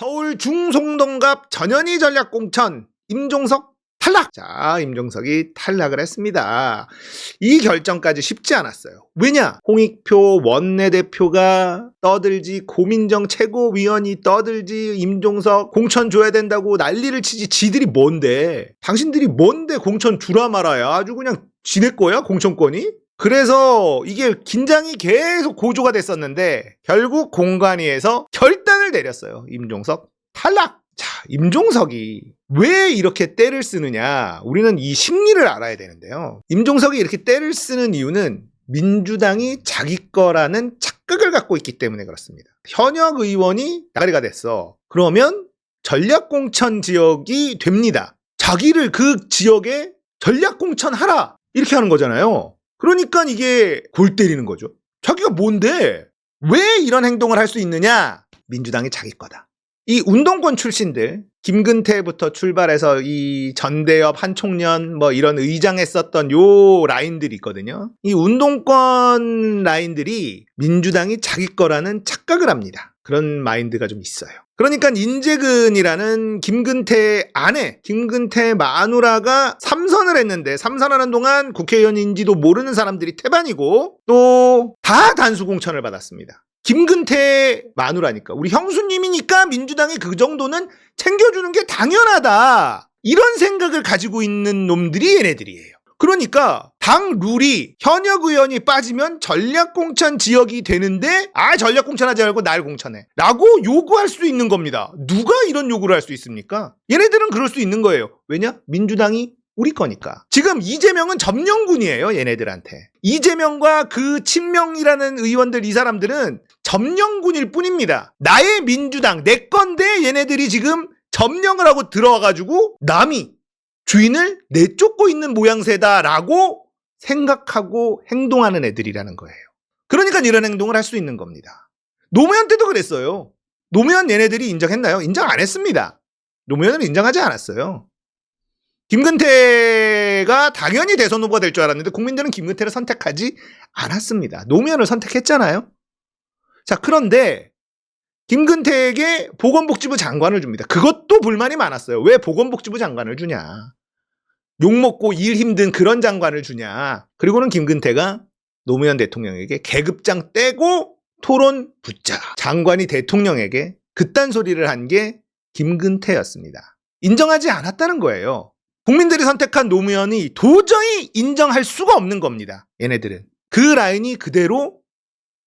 서울 중송동갑 전현희 전략공천 임종석 탈락! 자, 임종석이 탈락을 했습니다. 이 결정까지 쉽지 않았어요. 왜냐? 홍익표 원내대표가 떠들지, 고민정 최고위원이 떠들지, 임종석 공천 줘야 된다고 난리를 치지. 지들이 뭔데? 당신들이 뭔데 공천 주라 말아야 아주 그냥 지낼 거야? 공천권이? 그래서 이게 긴장이 계속 고조가 됐었는데 결국 공관위에서 결단을 내렸어요. 임종석 탈락! 자, 임종석이 왜 이렇게 떼를 쓰느냐? 우리는 이 심리를 알아야 되는데요. 임종석이 이렇게 떼를 쓰는 이유는 민주당이 자기 거라는 착각을 갖고 있기 때문에 그렇습니다. 현역 의원이 나가리가 됐어. 그러면 전략공천 지역이 됩니다. 자기를 그 지역에 전략공천하라! 이렇게 하는 거잖아요. 그러니까 이게 골 때리는 거죠. 자기가 뭔데? 왜 이런 행동을 할 수 있느냐? 민주당이 자기 거다. 이 운동권 출신들, 김근태부터 출발해서 이 전대엽, 한총련 뭐 이런 의장했었던 요 라인들이 있거든요. 이 운동권 라인들이 민주당이 자기 거라는 착각을 합니다. 그런 마인드가 좀 있어요. 그러니까 인재근이라는 김근태 아내, 김근태 마누라가 3선을 했는데 3선하는 동안 국회의원인지도 모르는 사람들이 태반이고 또 다 단수공천을 받았습니다. 김근태 마누라니까 우리 형수님이니까 민주당이 그 정도는 챙겨주는 게 당연하다. 이런 생각을 가지고 있는 놈들이 얘네들이에요. 그러니까 당 룰이 현역 의원이 빠지면 전략공천 지역이 되는데 전략공천하지 말고 날 공천해 라고 요구할 수 있는 겁니다. 누가 이런 요구를 할 수 있습니까? 얘네들은 그럴 수 있는 거예요. 왜냐? 민주당이 우리 거니까. 지금 이재명은 점령군이에요. 얘네들한테. 이재명과 그 친명이라는 의원들 이 사람들은 점령군일 뿐입니다. 나의 민주당 내 건데 얘네들이 지금 점령을 하고 들어와가지고 남이 주인을 내쫓고 있는 모양새다라고 생각하고 행동하는 애들이라는 거예요. 그러니까 이런 행동을 할 수 있는 겁니다. 노무현 때도 그랬어요. 노무현 얘네들이 인정했나요? 인정 안 했습니다. 노무현은 인정하지 않았어요. 김근태가 당연히 대선 후보가 될 줄 알았는데 국민들은 김근태를 선택하지 않았습니다. 노무현을 선택했잖아요. 자, 그런데 김근태에게 보건복지부 장관을 줍니다. 그것도 불만이 많았어요. 왜 보건복지부 장관을 주냐? 욕먹고 일 힘든 그런 장관을 주냐? 그리고는 김근태가 노무현 대통령에게 계급장 떼고 토론 붙자. 장관이 대통령에게 그딴 소리를 한 게 김근태였습니다. 인정하지 않았다는 거예요. 국민들이 선택한 노무현이 도저히 인정할 수가 없는 겁니다. 얘네들은. 그 라인이 그대로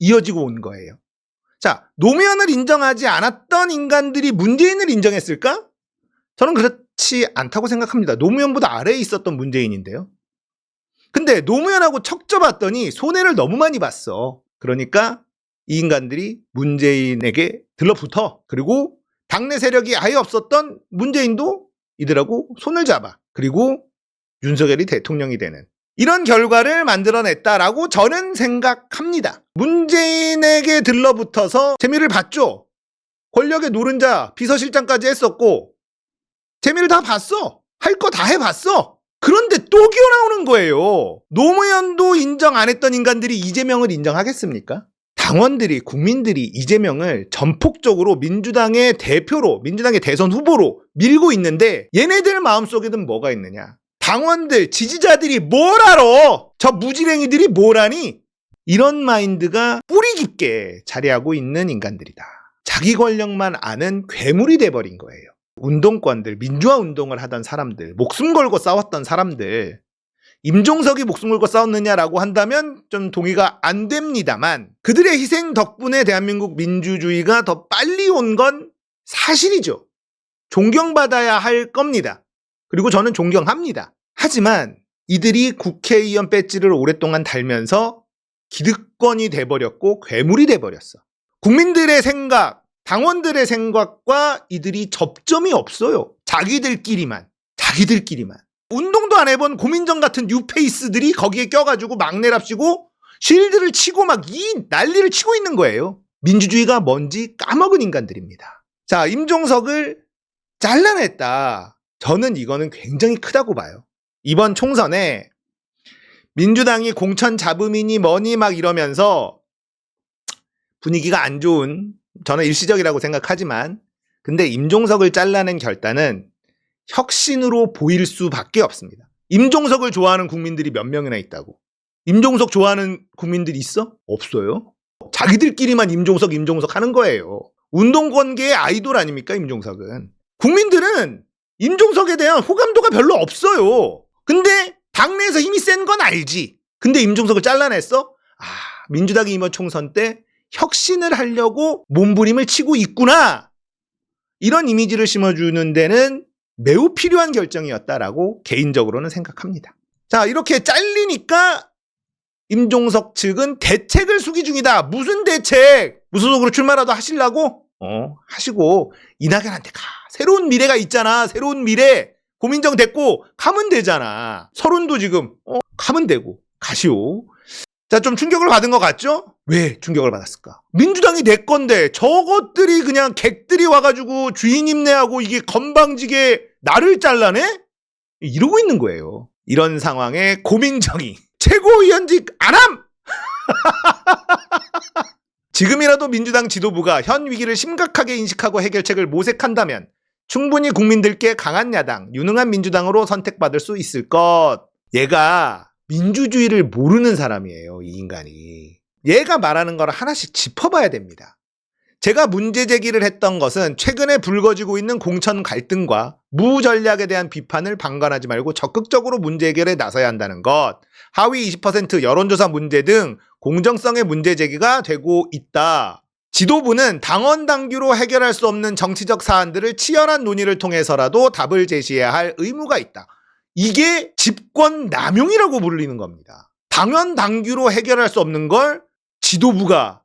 이어지고 온 거예요. 자, 노무현을 인정하지 않았던 인간들이 문재인을 인정했을까? 저는 그렇지 않다고 생각합니다. 노무현보다 아래에 있었던 문재인인데요. 근데 노무현하고 척져봤더니 손해를 너무 많이 봤어. 그러니까 이 인간들이 문재인에게 들러붙어. 그리고 당내 세력이 아예 없었던 문재인도 이들하고 손을 잡아. 그리고 윤석열이 대통령이 되는 이런 결과를 만들어냈다라고 저는 생각합니다. 문재인에게 들러붙어서 재미를 봤죠. 권력의 노른자 비서실장까지 했었고 재미를 다 봤어. 할 거 다 해봤어. 그런데 또 기어나오는 거예요. 노무현도 인정 안 했던 인간들이 이재명을 인정하겠습니까? 당원들이, 국민들이 이재명을 전폭적으로 민주당의 대표로, 민주당의 대선 후보로 밀고 있는데 얘네들 마음속에는 뭐가 있느냐? 당원들, 지지자들이 뭘 알아? 저 무지랭이들이 뭘 아니? 이런 마인드가 뿌리 깊게 자리하고 있는 인간들이다. 자기 권력만 아는 괴물이 돼버린 거예요. 운동권들, 민주화 운동을 하던 사람들, 목숨 걸고 싸웠던 사람들, 임종석이 목숨 걸고 싸웠느냐라고 한다면 좀 동의가 안 됩니다만 그들의 희생 덕분에 대한민국 민주주의가 더 빨리 온 건 사실이죠. 존경받아야 할 겁니다. 그리고 저는 존경합니다. 하지만 이들이 국회의원 배지를 오랫동안 달면서 기득권이 돼버렸고 괴물이 돼버렸어. 국민들의 생각, 당원들의 생각과 이들이 접점이 없어요. 자기들끼리만. 운동도 안 해본 고민정 같은 뉴페이스들이 거기에 껴가지고 막내랍시고 쉴드를 치고 막 이 난리를 치고 있는 거예요. 민주주의가 뭔지 까먹은 인간들입니다. 자, 임종석을 잘라냈다. 저는 이거는 굉장히 크다고 봐요. 이번 총선에 민주당이 공천 잡음이니 뭐니 막 이러면서 분위기가 안 좋은, 저는 일시적이라고 생각하지만 근데 임종석을 잘라낸 결단은 혁신으로 보일 수밖에 없습니다. 임종석을 좋아하는 국민들이 몇 명이나 있다고. 임종석 좋아하는 국민들이 있어? 없어요. 자기들끼리만 임종석 하는 거예요. 운동권계의 아이돌 아닙니까, 임종석은. 국민들은 임종석에 대한 호감도가 별로 없어요. 근데 당내에서 힘이 센 건 알지. 근데 임종석을 잘라냈어? 민주당이 이번 총선 때 혁신을 하려고 몸부림을 치고 있구나. 이런 이미지를 심어주는 데는 매우 필요한 결정이었다라고 개인적으로는 생각합니다. 자, 이렇게 잘리니까 임종석 측은 대책을 수기 중이다. 무슨 대책? 무소속으로 출마라도 하시려고? 하시고 이낙연한테 가. 새로운 미래가 있잖아. 새로운 미래. 고민정 됐고 가면 되잖아. 서른도 지금 가면 되고 가시오. 자, 좀 충격을 받은 것 같죠? 왜 충격을 받았을까? 민주당이 내 건데 저것들이 그냥 객들이 와가지고 주인 임내하고 이게 건방지게 나를 잘라내? 이러고 있는 거예요. 이런 상황에 고민정이 최고위원직 안함! 지금이라도 민주당 지도부가 현 위기를 심각하게 인식하고 해결책을 모색한다면 충분히 국민들께 강한 야당, 유능한 민주당으로 선택받을 수 있을 것. 얘가 민주주의를 모르는 사람이에요, 이 인간이. 얘가 말하는 걸 하나씩 짚어봐야 됩니다. 제가 문제 제기를 했던 것은 최근에 불거지고 있는 공천 갈등과 무전략에 대한 비판을 방관하지 말고 적극적으로 문제 해결에 나서야 한다는 것, 하위 20% 여론조사 문제 등 공정성의 문제 제기가 되고 있다. 지도부는 당원 당규로 해결할 수 없는 정치적 사안들을 치열한 논의를 통해서라도 답을 제시해야 할 의무가 있다. 이게 집권 남용이라고 불리는 겁니다. 당원 당규로 해결할 수 없는 걸 지도부가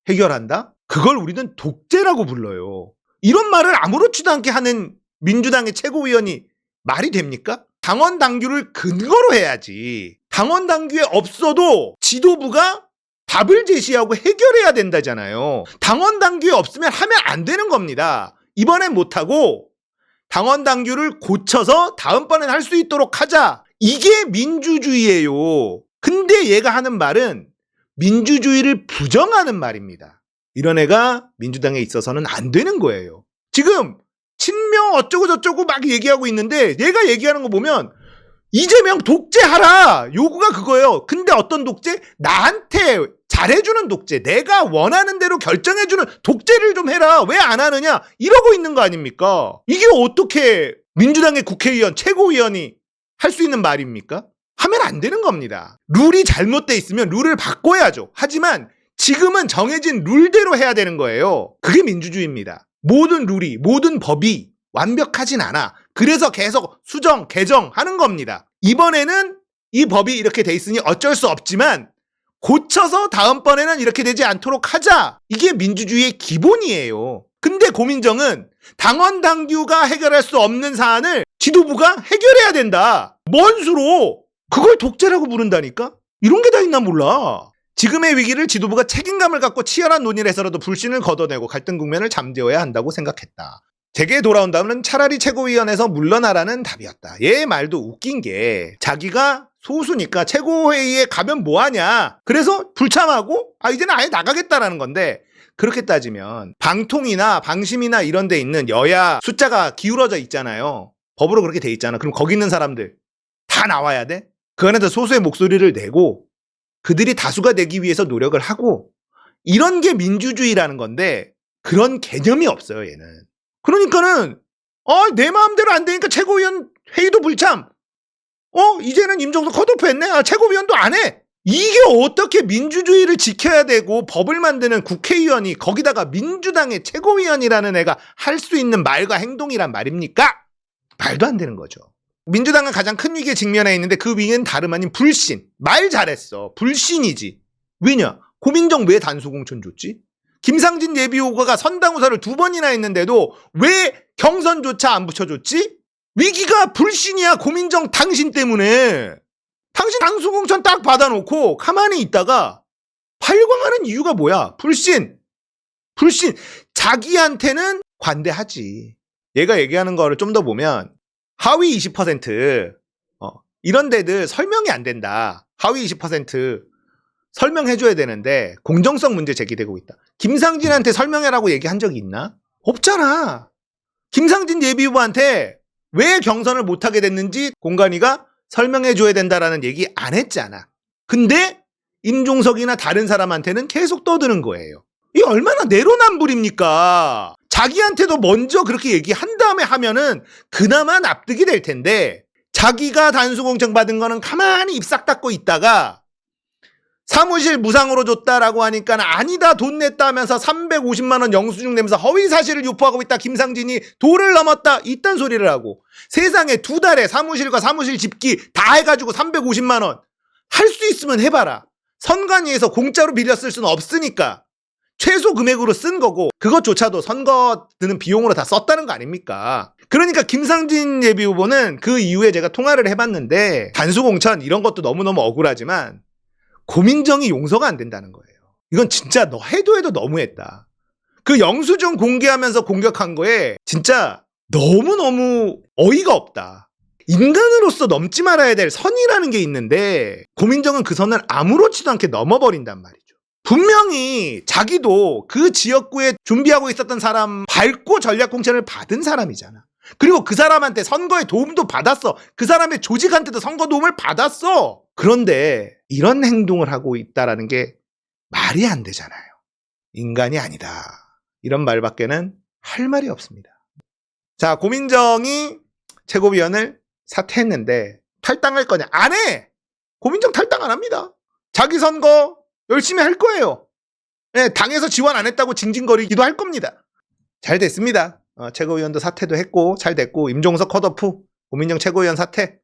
해결한다? 그걸 우리는 독재라고 불러요. 이런 말을 아무렇지도 않게 하는 민주당의 최고위원이 말이 됩니까? 당원 당규를 근거로 해야지. 당원 당규에 없어도 지도부가 답을 제시하고 해결해야 된다잖아요. 당원 당규에 없으면 하면 안 되는 겁니다. 이번엔 못하고 당원 당규를 고쳐서 다음번엔 할 수 있도록 하자. 이게 민주주의예요. 근데 얘가 하는 말은 민주주의를 부정하는 말입니다. 이런 애가 민주당에 있어서는 안 되는 거예요. 지금 친명 어쩌고 저쩌고 막 얘기하고 있는데 얘가 얘기하는 거 보면 이재명 독재하라! 요구가 그거예요. 근데 어떤 독재? 나한테 잘해주는 독재. 내가 원하는 대로 결정해주는 독재를 좀 해라. 왜 안 하느냐? 이러고 있는 거 아닙니까? 이게 어떻게 민주당의 국회의원, 최고위원이 할 수 있는 말입니까? 하면 안 되는 겁니다. 룰이 잘못돼 있으면 룰을 바꿔야죠. 하지만 지금은 정해진 룰대로 해야 되는 거예요. 그게 민주주의입니다. 모든 룰이, 모든 법이 완벽하진 않아. 그래서 계속 수정, 개정하는 겁니다. 이번에는 이 법이 이렇게 돼 있으니 어쩔 수 없지만 고쳐서 다음번에는 이렇게 되지 않도록 하자. 이게 민주주의의 기본이에요. 근데 고민정은 당원 당규가 해결할 수 없는 사안을 지도부가 해결해야 된다. 뭔 수로? 그걸 독재라고 부른다니까? 이런 게 다 있나 몰라. 지금의 위기를 지도부가 책임감을 갖고 치열한 논의를 해서라도 불신을 걷어내고 갈등 국면을 잠재워야 한다고 생각했다. 제게 돌아온다면 차라리 최고위원회에서 물러나라는 답이었다. 얘 말도 웃긴 게 자기가 소수니까 최고회의에 가면 뭐하냐. 그래서 불참하고 이제는 아예 나가겠다라는 건데 그렇게 따지면 방통이나 방심이나 이런 데 있는 여야 숫자가 기울어져 있잖아요. 법으로 그렇게 돼 있잖아. 그럼 거기 있는 사람들 다 나와야 돼? 그 안에서 소수의 목소리를 내고 그들이 다수가 되기 위해서 노력을 하고 이런 게 민주주의라는 건데 그런 개념이 없어요, 얘는. 그러니까는 내 마음대로 안 되니까 최고위원 회의도 불참. 이제는 임종석 컷오프했네. 최고위원도 안 해. 이게 어떻게 민주주의를 지켜야 되고 법을 만드는 국회의원이 거기다가 민주당의 최고위원이라는 애가 할 수 있는 말과 행동이란 말입니까? 말도 안 되는 거죠. 민주당은 가장 큰 위기에 직면해 있는데 그 위기는 다름 아닌 불신. 말 잘했어. 불신이지. 왜냐? 고민정 왜 단수공천 줬지? 김상진 예비후보가 선당후사를 2번이나 했는데도 왜 경선조차 안 붙여줬지? 위기가 불신이야. 고민정 당신 때문에. 당신 단수공천 딱 받아놓고 가만히 있다가 발광하는 이유가 뭐야? 불신. 자기한테는 관대하지. 얘가 얘기하는 거를 좀 더 보면 하위 20% 이런 데들 설명이 안 된다. 하위 20% 설명해줘야 되는데 공정성 문제 제기되고 있다. 김상진한테 설명해라고 얘기한 적이 있나? 없잖아. 김상진 예비후보한테 왜 경선을 못하게 됐는지 공관위가 설명해줘야 된다라는 얘기 안 했잖아. 근데 임종석이나 다른 사람한테는 계속 떠드는 거예요. 이게 얼마나 내로남불입니까? 자기한테도 먼저 그렇게 얘기한 다음에 하면은 그나마 납득이 될 텐데 자기가 단수공천 받은 거는 가만히 입 싹 닫고 있다가 사무실 무상으로 줬다라고 하니까 아니다 돈 냈다 하면서 350만 원 영수증 내면서 허위 사실을 유포하고 있다. 김상진이 도를 넘었다. 이딴 소리를 하고 세상에 2달에 사무실과 사무실 집기 다 해가지고 350만 원 할 수 있으면 해봐라. 선관위에서 공짜로 빌려 쓸 수는 없으니까 최소 금액으로 쓴 거고 그것조차도 선거 드는 비용으로 다 썼다는 거 아닙니까? 그러니까 김상진 예비후보는 그 이후에 제가 통화를 해봤는데 단수공천 이런 것도 너무너무 억울하지만 고민정이 용서가 안 된다는 거예요. 이건 진짜 너 해도 너무했다. 그 영수증 공개하면서 공격한 거에 진짜 너무너무 어이가 없다. 인간으로서 넘지 말아야 될 선이라는 게 있는데 고민정은 그 선을 아무렇지도 않게 넘어버린단 말이죠. 분명히 자기도 그 지역구에 준비하고 있었던 사람 밟고 전략공천을 받은 사람이잖아. 그리고 그 사람한테 선거에 도움도 받았어. 그 사람의 조직한테도 선거 도움을 받았어. 그런데 이런 행동을 하고 있다라는 게 말이 안 되잖아요. 인간이 아니다. 이런 말밖에는 할 말이 없습니다. 자, 고민정이 최고위원을 사퇴했는데 탈당할 거냐? 안 해! 고민정 탈당 안 합니다. 자기 선거 열심히 할 거예요. 네, 당에서 지원 안 했다고 징징거리기도 할 겁니다. 잘 됐습니다. 최고위원도 사퇴도 했고 잘 됐고 임종석 컷오프, 고민정 최고위원 사퇴